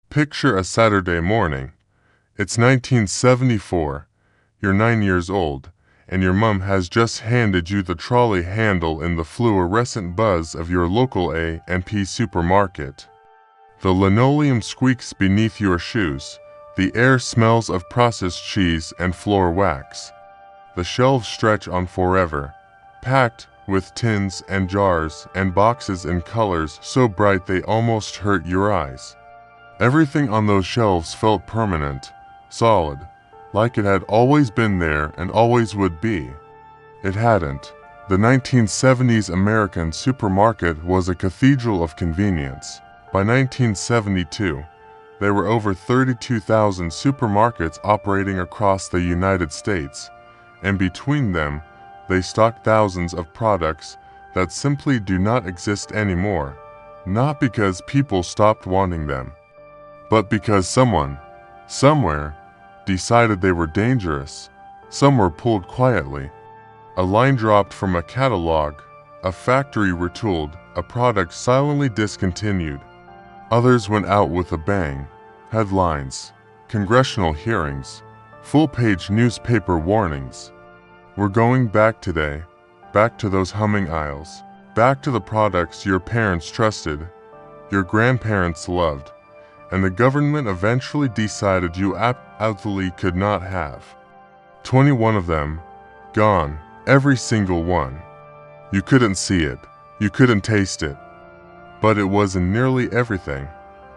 Picture a Saturday morning. It's 1974. You're 9 years old, and your mom has just handed you the trolley handle in the fluorescent buzz of your local A&P supermarket. The linoleum squeaks beneath your shoes. The air smells of processed cheese and floor wax. The shelves stretch on forever, packed with tins and jars and boxes in colors so bright they almost hurt your eyes. Everything on those shelves felt permanent, solid, like it had always been there and always would be. It hadn't. The 1970s American supermarket was a cathedral of convenience. By 1972, there were over 32,000 supermarkets operating across the United States, and between them, they stocked thousands of products that simply do not exist anymore, not because people stopped wanting them, but because someone, somewhere, decided they were dangerous. Some were pulled quietly. A line dropped from a catalog, a factory retooled, a product silently discontinued. Others went out with a bang. Headlines, congressional hearings, full-page newspaper warnings. We're going back today, back to those humming aisles, back to the products your parents trusted, your grandparents loved, and the government eventually decided you absolutely could not have. 21 of them, gone, every single one. You couldn't see it, you couldn't taste it, but it was in nearly everything.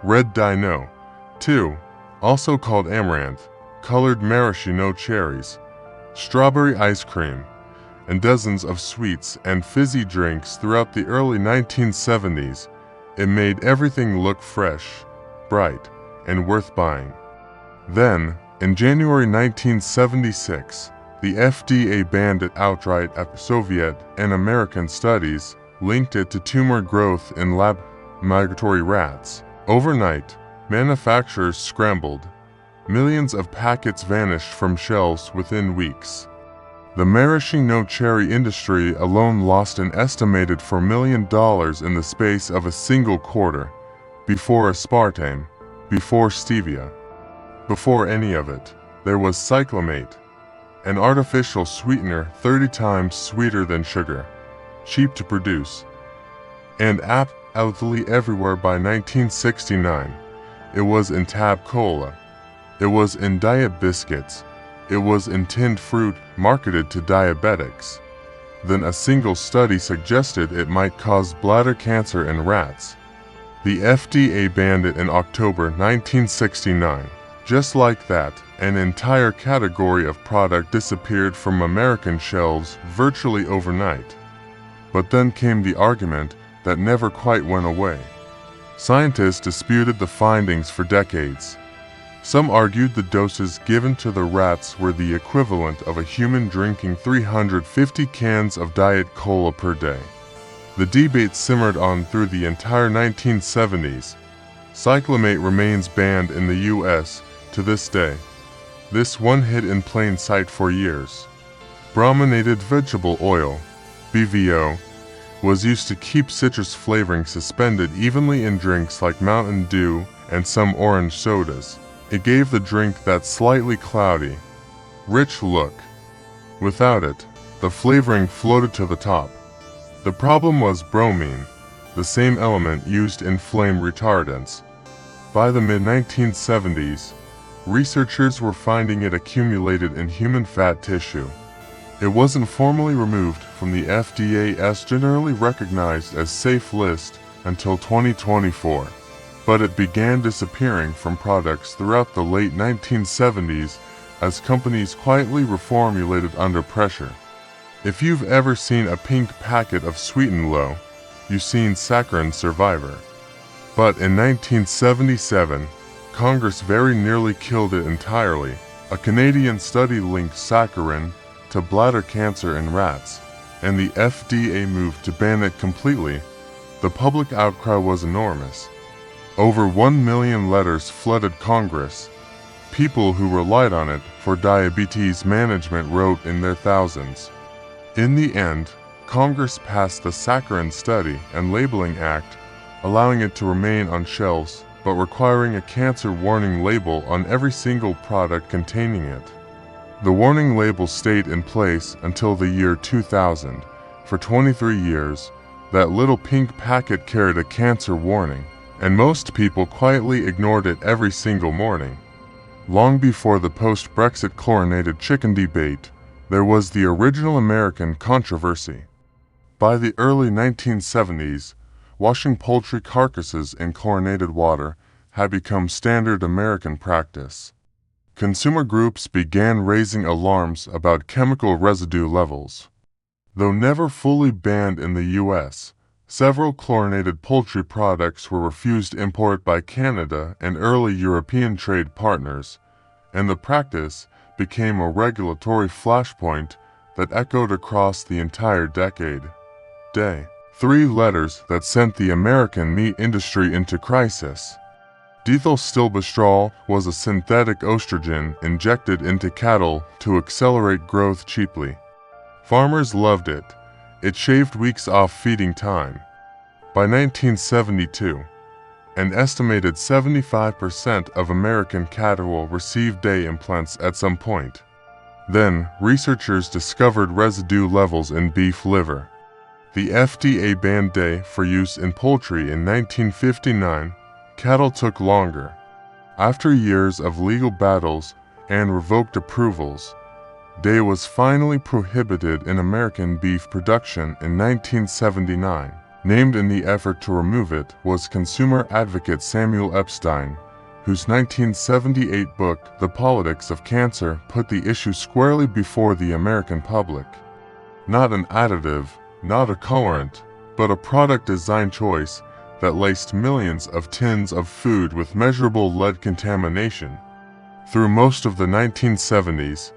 Red Dino, too, also called amaranth, colored maraschino cherries, strawberry ice cream, and dozens of sweets and fizzy drinks throughout the early 1970s. It made everything look fresh, bright, and worth buying. Then, in January 1976, the FDA banned it outright after Soviet and American studies linked it to tumor growth in laboratory rats. Overnight, manufacturers scrambled. Millions of packets vanished from shelves within weeks. The maraschino cherry industry alone lost an estimated $4 million in the space of a single quarter. Before aspartame, before stevia, before any of it, there was cyclamate, an artificial sweetener 30 times sweeter than sugar, cheap to produce, and absolutely everywhere. By 1969. It was in Tab Cola. It was in diet biscuits. It was in tinned fruit marketed to diabetics. Then a single study suggested it might cause bladder cancer in rats. The FDA banned it in October 1969. Just like that, an entire category of product disappeared from American shelves virtually overnight. But then came the argument that never quite went away. Scientists disputed the findings for decades. Some argued the doses given to the rats were the equivalent of a human drinking 350 cans of Diet Cola per day. The debate simmered on through the entire 1970s. Cyclamate remains banned in the US to this day. This one hid in plain sight for years. Brominated vegetable oil, BVO, was used to keep citrus flavoring suspended evenly in drinks like Mountain Dew and some orange sodas. It gave the drink that slightly cloudy, rich look. Without it, the flavoring floated to the top. The problem was bromine, the same element used in flame retardants. By the mid-1970s, researchers were finding it accumulated in human fat tissue. It wasn't formally removed from the FDA's generally recognized as safe list until 2024, but it began disappearing from products throughout the late 1970s as companies quietly reformulated under pressure. If you've ever seen a pink packet of Sweet and Low, you've seen Saccharin Survivor. But in 1977, Congress very nearly killed it entirely. A Canadian study linked saccharin to bladder cancer in rats, and the FDA moved to ban it completely. The public outcry was enormous. Over 1 million letters flooded Congress. People who relied on it for diabetes management wrote in their thousands. In the end, Congress passed the Saccharin Study and Labeling Act, allowing it to remain on shelves but requiring a cancer warning label on every single product containing it. The warning label stayed in place until the year 2000. For 23 years, that little pink packet carried a cancer warning, and most people quietly ignored it every single morning. Long before the post-Brexit chlorinated chicken debate, there was the original American controversy. By the early 1970s, washing poultry carcasses in chlorinated water had become standard American practice. Consumer groups began raising alarms about chemical residue levels. Though never fully banned in the U.S., several chlorinated poultry products were refused import by Canada and early European trade partners, and the practice became a regulatory flashpoint that echoed across the entire decade. Three letters that sent the American meat industry into crisis. Dethylstilbestrol was a synthetic estrogen injected into cattle to accelerate growth cheaply. Farmers loved it. It shaved weeks off feeding time. By 1972, an estimated 75% of American cattle received day implants at some point. Then, researchers discovered residue levels in beef liver. The FDA banned day for use in poultry in 1959. Cattle took longer. After years of legal battles and revoked approvals, day was finally prohibited in American beef production in 1979. Named in the effort to remove it was consumer advocate Samuel Epstein, whose 1978 book, The Politics of Cancer, put the issue squarely before the American public. Not an additive, not a colorant, but a product design choice that laced millions of tins of food with measurable lead contamination. Through most of the 1970s,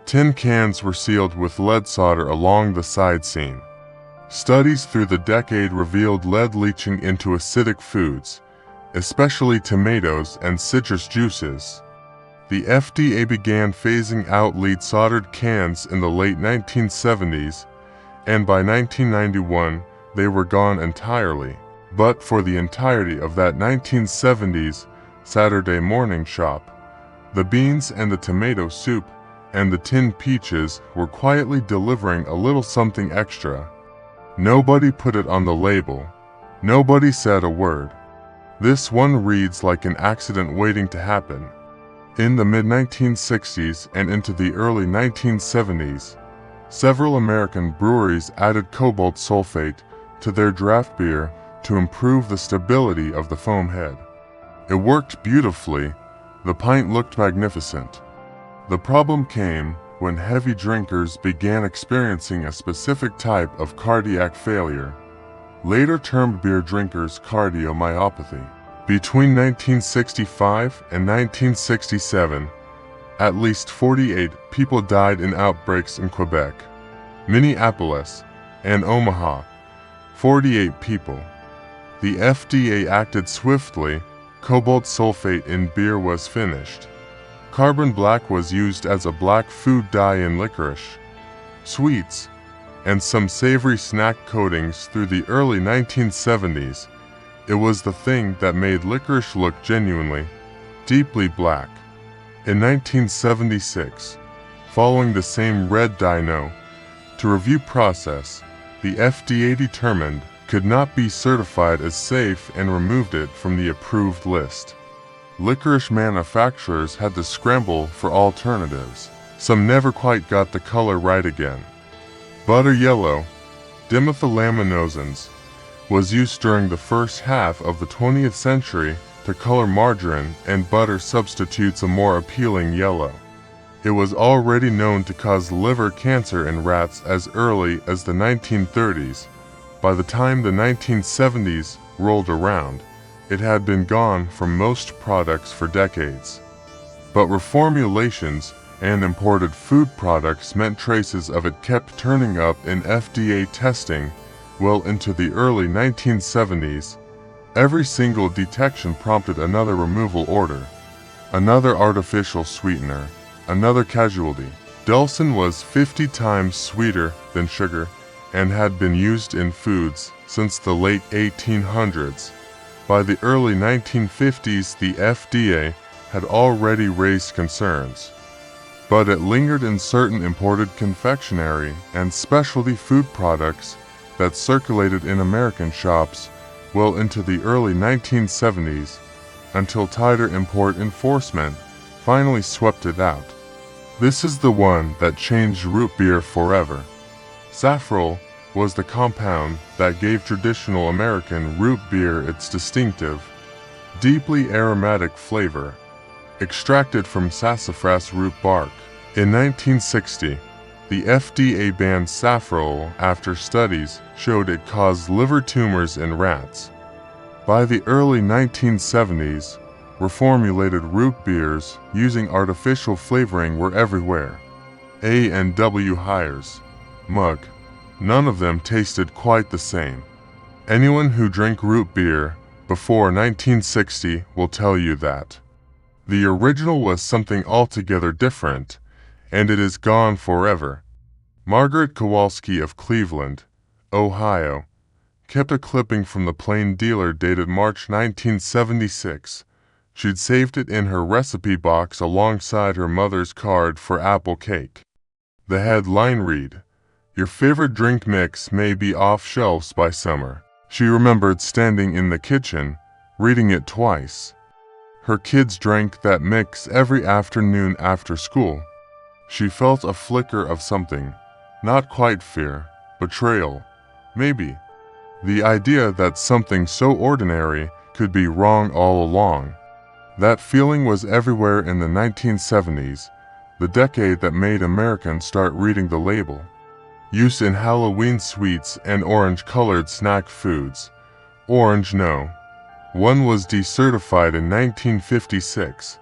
tin cans were sealed with lead solder along the side seam. Studies through the decade revealed lead leaching into acidic foods, especially tomatoes and citrus juices. The FDA began phasing out lead-soldered cans in the late 1970s, and by 1991, they were gone entirely. But for the entirety of that 1970s Saturday morning shop, the beans and the tomato soup and the tinned peaches were quietly delivering a little something extra. Nobody put it on the label. Nobody said a word. This one reads like an accident waiting to happen. In the mid-1960s and into the early 1970s, several American breweries added cobalt sulfate to their draft beer to improve the stability of the foam head. It worked beautifully. The pint looked magnificent. The problem came when heavy drinkers began experiencing a specific type of cardiac failure, later termed beer drinkers' cardiomyopathy. Between 1965 and 1967, at least 48 people died in outbreaks in Quebec, Minneapolis, and Omaha. 48 people. The FDA acted swiftly. Cobalt sulfate in beer was finished. Carbon black was used as a black food dye in licorice, sweets, and some savory snack coatings through the early 1970s. It was the thing that made licorice look genuinely, deeply black. In 1976, following the same red dye to review process, the FDA determined could not be certified as safe and removed it from the approved list. Licorice manufacturers had to scramble for alternatives. Some never quite got the color right again. Butter yellow, dimethylaminoxens, was used during the first half of the 20th century to color margarine and butter substitutes a more appealing yellow. It was already known to cause liver cancer in rats as early as the 1930s. By the time the 1970s rolled around, it had been gone from most products for decades. But reformulations and imported food products meant traces of it kept turning up in FDA testing well into the early 1970s. Every single detection prompted another removal order, another artificial sweetener, another casualty. Dulcin was 50 times sweeter than sugar and had been used in foods since the late 1800s. By the early 1950s, the FDA had already raised concerns, but it lingered in certain imported confectionery and specialty food products that circulated in American shops well into the early 1970s, until tighter import enforcement finally swept it out. This is the one that changed root beer forever. Saffrole was the compound that gave traditional American root beer its distinctive, deeply aromatic flavor, extracted from sassafras root bark. In 1960, the FDA banned saffrole after studies showed it caused liver tumors in rats. By the early 1970s, reformulated root beers using artificial flavoring were everywhere. A&W Hires, Mug. None of them tasted quite the same. Anyone who drank root beer before 1960 will tell you that. The original was something altogether different, and it is gone forever. Margaret Kowalski of Cleveland, Ohio, kept a clipping from the Plain Dealer dated March 1976. She'd saved it in her recipe box alongside her mother's card for apple cake. The headline read, "Your favorite drink mix may be off shelves by summer." She remembered standing in the kitchen, reading it twice. Her kids drank that mix every afternoon after school. She felt a flicker of something, not quite fear, betrayal, maybe. The idea that something so ordinary could be wrong all along. That feeling was everywhere in the 1970s, the decade that made Americans start reading the label. Used in Halloween sweets and orange-colored snack foods. Orange no. One was decertified in 1956,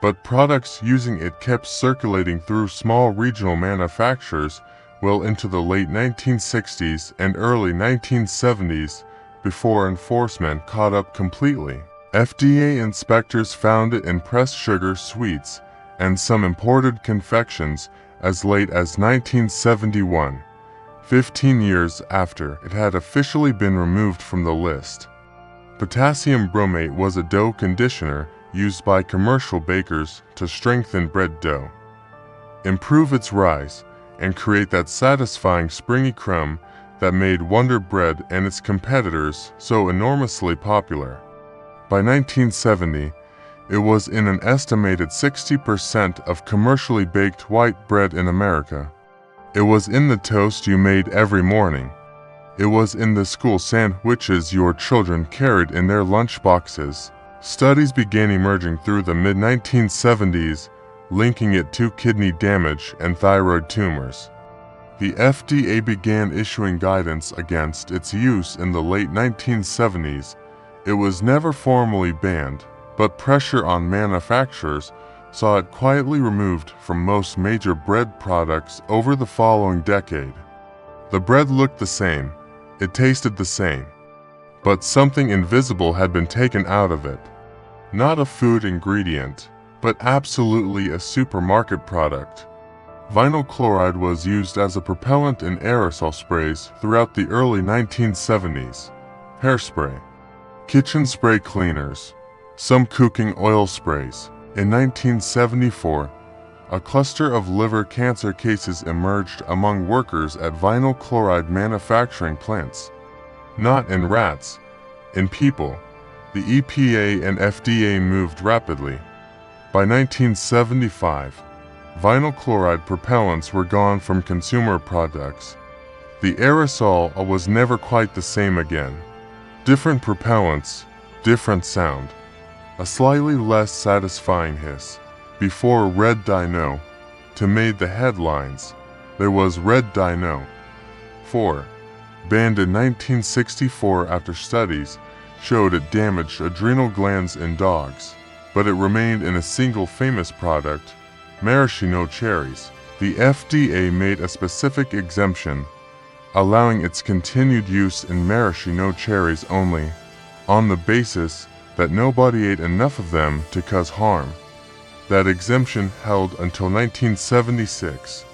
but products using it kept circulating through small regional manufacturers well into the late 1960s and early 1970s before enforcement caught up completely. FDA inspectors found it in pressed sugar sweets and some imported confections as late as 1971, 15 years after it had officially been removed from the list. Potassium bromate was a dough conditioner used by commercial bakers to strengthen bread dough, improve its rise, and create that satisfying springy crumb that made Wonder Bread and its competitors so enormously popular. By 1970, it was in an estimated 60% of commercially baked white bread in America. It was in the toast you made every morning. It was in the school sandwiches your children carried in their lunchboxes. Studies began emerging through the mid-1970s, linking it to kidney damage and thyroid tumors. The FDA began issuing guidance against its use in the late 1970s. It was never formally banned, but pressure on manufacturers saw it quietly removed from most major bread products over the following decade. The bread looked the same, it tasted the same, but something invisible had been taken out of it. Not a food ingredient, but absolutely a supermarket product. Vinyl chloride was used as a propellant in aerosol sprays throughout the early 1970s. Hairspray, kitchen spray cleaners, some cooking oil sprays. In 1974, a cluster of liver cancer cases emerged among workers at vinyl chloride manufacturing plants. Not in rats, in people. The EPA and FDA moved rapidly. By 1975, vinyl chloride propellants were gone from consumer products. The aerosol was never quite the same again. Different propellants, different sound. A slightly less satisfying hiss. Before Red Dino, to made the headlines, there was Red Dino. 4. Banned in 1964 after studies showed it damaged adrenal glands in dogs, but it remained in a single famous product, maraschino cherries. The FDA made a specific exemption, allowing its continued use in maraschino cherries only, on the basis that nobody ate enough of them to cause harm. That exemption held until 1976,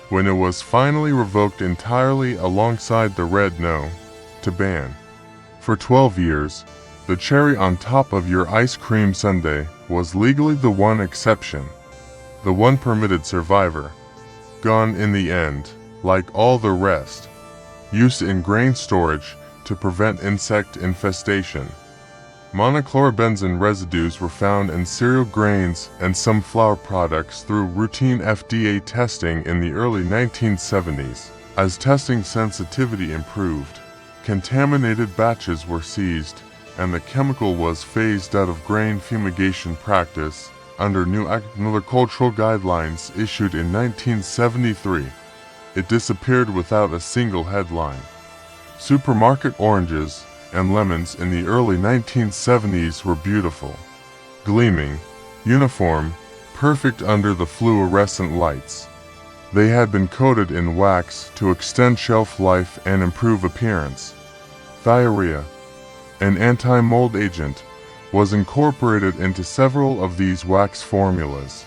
when it was finally revoked entirely alongside the Red No to ban. For 12 years, The cherry on top of your ice cream sundae was legally the one exception, the one permitted survivor. Gone in the end, like all the rest. Used in grain storage to prevent insect infestation. Monochlorobenzene residues were found in cereal grains and some flour products through routine FDA testing in the early 1970s. As testing sensitivity improved, contaminated batches were seized, and the chemical was phased out of grain fumigation practice under new agricultural guidelines issued in 1973. It disappeared without a single headline. Supermarket oranges and lemons in the early 1970s were beautiful, gleaming, uniform, perfect under the fluorescent lights. They had been coated in wax to extend shelf life and improve appearance. Thiourea, an anti-mold agent, was incorporated into several of these wax formulas.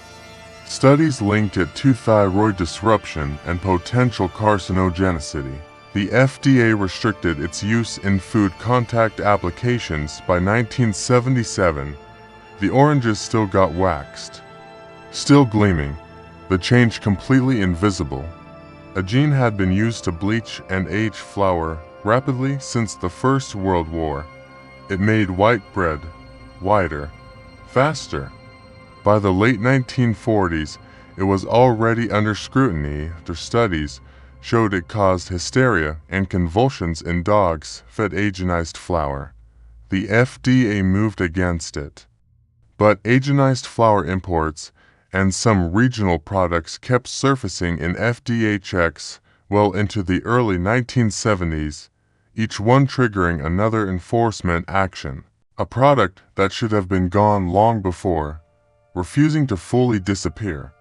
Studies linked it to thyroid disruption and potential carcinogenicity. The FDA restricted its use in food contact applications by 1977. The oranges still got waxed. Still gleaming, the change completely invisible. A gene had been used to bleach and age flour rapidly since the First World War. It made white bread whiter, faster. By the late 1940s, it was already under scrutiny after studies showed it caused hysteria and convulsions in dogs fed agenized flour. The FDA moved against it. But agenized flour imports and some regional products kept surfacing in FDA checks well into the early 1970s, each one triggering another enforcement action. A product that should have been gone long before, refusing to fully disappear.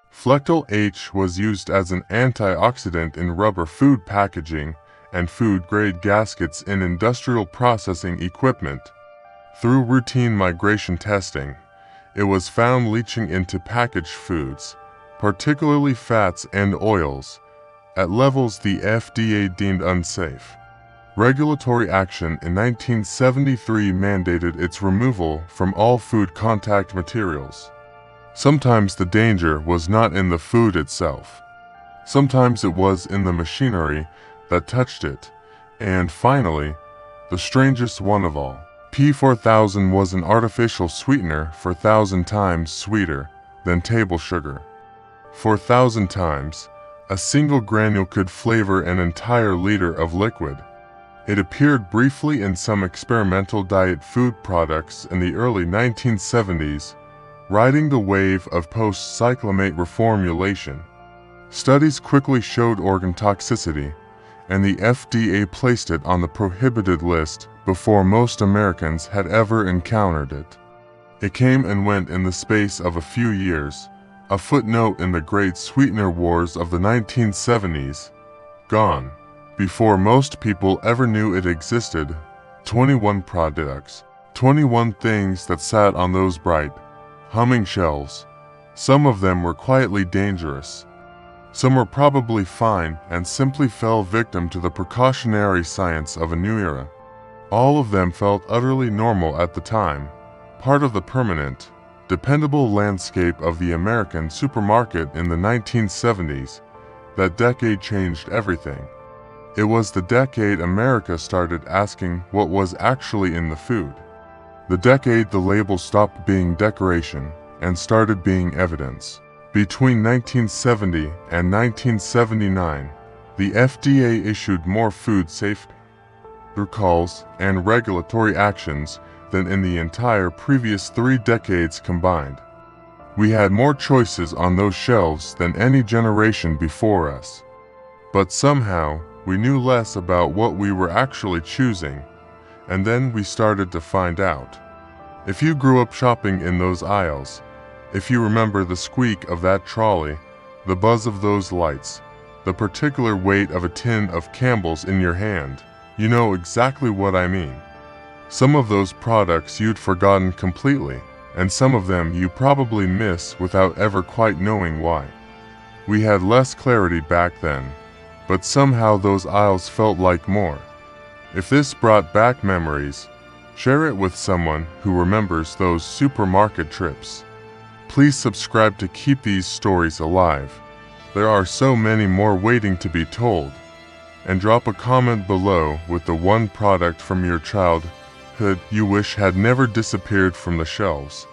Flectyl H was used as an antioxidant in rubber food packaging and food-grade gaskets in industrial processing equipment. Through routine migration testing, it was found leaching into packaged foods, particularly fats and oils, at levels the FDA deemed unsafe. Regulatory action in 1973 mandated its removal from all food contact materials. Sometimes the danger was not in the food itself. Sometimes it was in the machinery that touched it. And finally, the strangest one of all. P4000 was an artificial sweetener 4,000 times sweeter than table sugar. 4,000 times, a single granule could flavor an entire liter of liquid. It appeared briefly in some experimental diet food products in the early 1970s, riding the wave of post-cyclamate reformulation. Studies quickly showed organ toxicity, and the FDA placed it on the prohibited list before most Americans had ever encountered it. It came and went in the space of a few years, a footnote in the great sweetener wars of the 1970s. Gone. Before most people ever knew it existed. 21 products. 21 things that sat on those bright, humming shelves. Some of them were quietly dangerous. Some were probably fine and simply fell victim to the precautionary science of a new era. All of them felt utterly normal at the time, part of the permanent, dependable landscape of the American supermarket in the 1970s. That decade changed everything. It was the decade America started asking what was actually in the food. The decade the label stopped being decoration and started being evidence. Between 1970 and 1979, the FDA issued more food safety recalls and regulatory actions than in the entire previous 3 decades combined. We had more choices on those shelves than any generation before us. But somehow, we knew less about what we were actually choosing, and then we started to find out. If you grew up shopping in those aisles, if you remember the squeak of that trolley, the buzz of those lights, the particular weight of a tin of Campbell's in your hand, you know exactly what I mean. Some of those products you'd forgotten completely, and some of them you probably miss without ever quite knowing why. We had less clarity back then, but somehow those aisles felt like more. If this brought back memories, Share it with someone who remembers those supermarket trips. Please subscribe to keep these stories alive. There are so many more waiting to be told. And drop a comment below with the one product from your childhood you wish had never disappeared from the shelves.